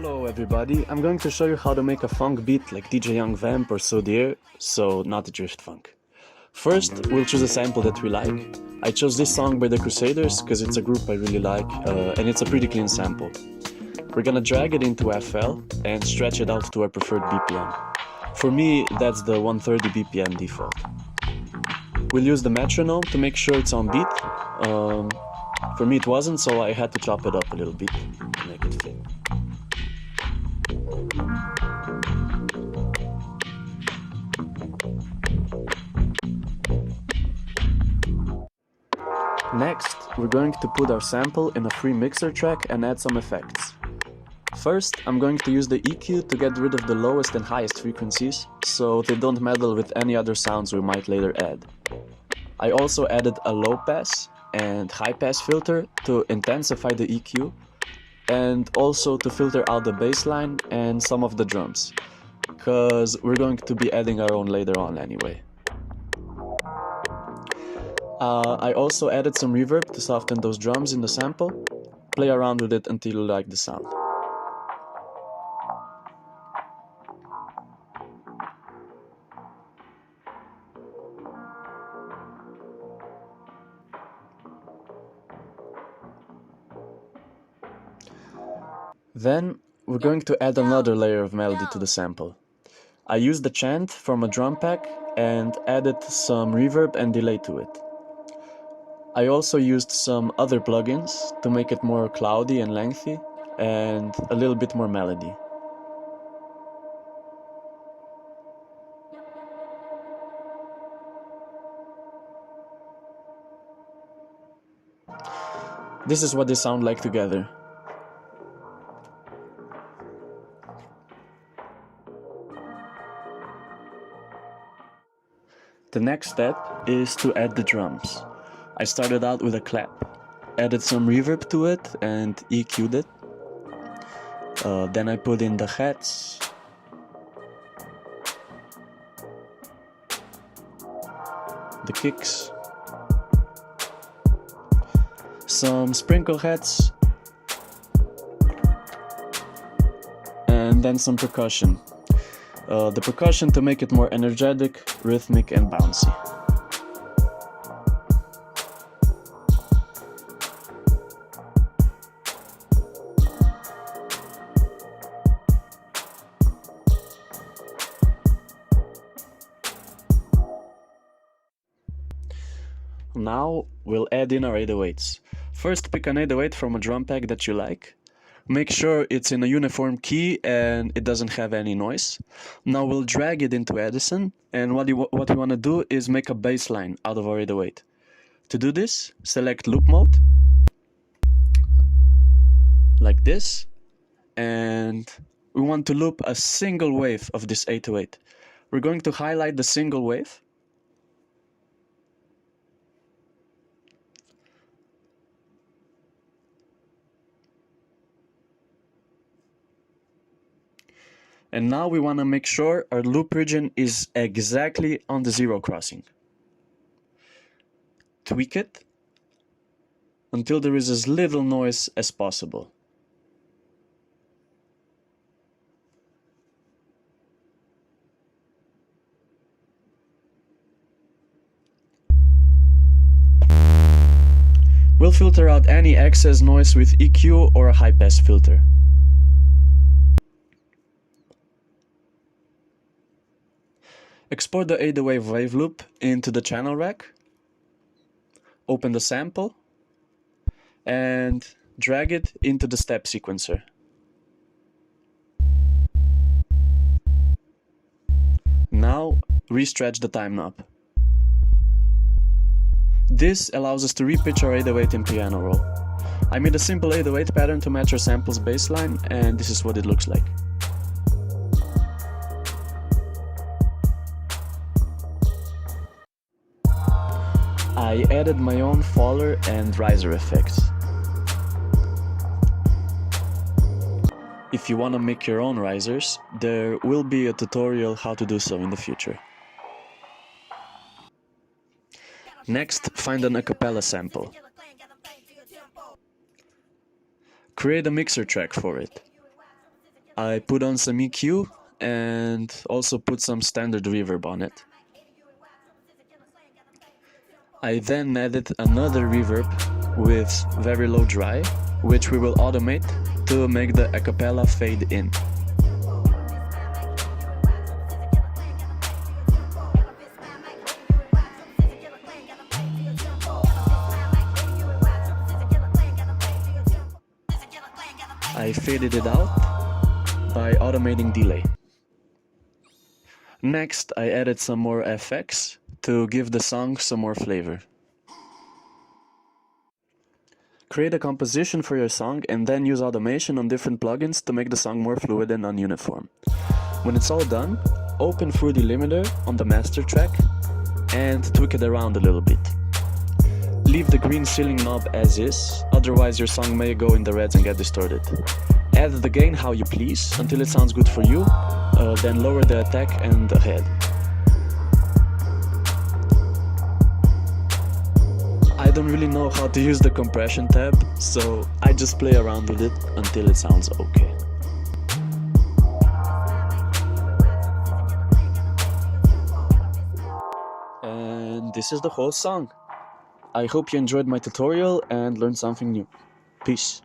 Hello everybody, I'm going to show you how to make a funk beat like DJ Young Vamp or Soudiere, so not a drift funk. First, we'll choose a sample that we like. I chose this song by the Crusaders because it's a group I really like and it's a pretty clean sample. We're gonna drag it into FL and stretch it out to our preferred BPM. For me, that's the 130 BPM default. We'll use the metronome to make sure it's on beat. For me it wasn't, so I had to chop it up a little bit to make it fit. Next, we're going to put our sample in a free mixer track and add some effects. First, I'm going to use the EQ to get rid of the lowest and highest frequencies, so they don't meddle with any other sounds we might later add. I also added a low pass and high pass filter to intensify the EQ, and also to filter out the bassline and some of the drums, because we're going to be adding our own later on anyway. I also added some reverb to soften those drums in the sample. Play around with it until you like the sound. Then we're going to add another layer of melody to the sample. I used the chant from a drum pack and added some reverb and delay to it. I also used some other plugins to make it more cloudy and lengthy and a little bit more melody. This is what they sound like together. The next step is to add the drums. I started out with a clap, added some reverb to it and EQ'd it. Then I put in the hats, the kicks, some sprinkle hats, and then some percussion. The percussion to make it more energetic, rhythmic and bouncy. Now we'll add in our 808s. First, pick an 808 from a drum pack that you like. Make sure it's in a uniform key and it doesn't have any noise. Now we'll drag it into Edison, and what we want to do is make a bass line out of our 808. To do this, select loop mode, like this, and we want to loop a single wave of this 808. We're going to highlight the single wave. And now we want to make sure our loop region is exactly on the zero crossing. Tweak it until there is as little noise as possible. We'll filter out any excess noise with EQ or a high pass filter. Export the 808 wave loop into the channel rack, open the sample, and drag it into the step sequencer. Now, re-stretch the time knob. This allows us to re-pitch our 808 in piano roll. I made a simple 808 pattern to match our sample's bassline, and this is what it looks like. I added my own faller and riser effects. If you want to make your own risers, there will be a tutorial how to do so in the future. Next, find an acapella sample. Create a mixer track for it. I put on some EQ and also put some standard reverb on it. I then added another reverb with very low dry, which we will automate to make the acapella fade in. I faded it out by automating delay. Next, I added some more FX to give the song some more flavor. Create a composition for your song and then use automation on different plugins to make the song more fluid and non-uniform. When it's all done, open through the limiter on the master track and tweak it around a little bit. Leave the green ceiling knob as is, otherwise your song may go in the reds and get distorted. Add the gain how you please until it sounds good for you, then lower the attack and the head. I don't really know how to use the compression tab, so I just play around with it until it sounds okay. And this is the whole song. I hope you enjoyed my tutorial and learned something new. Peace.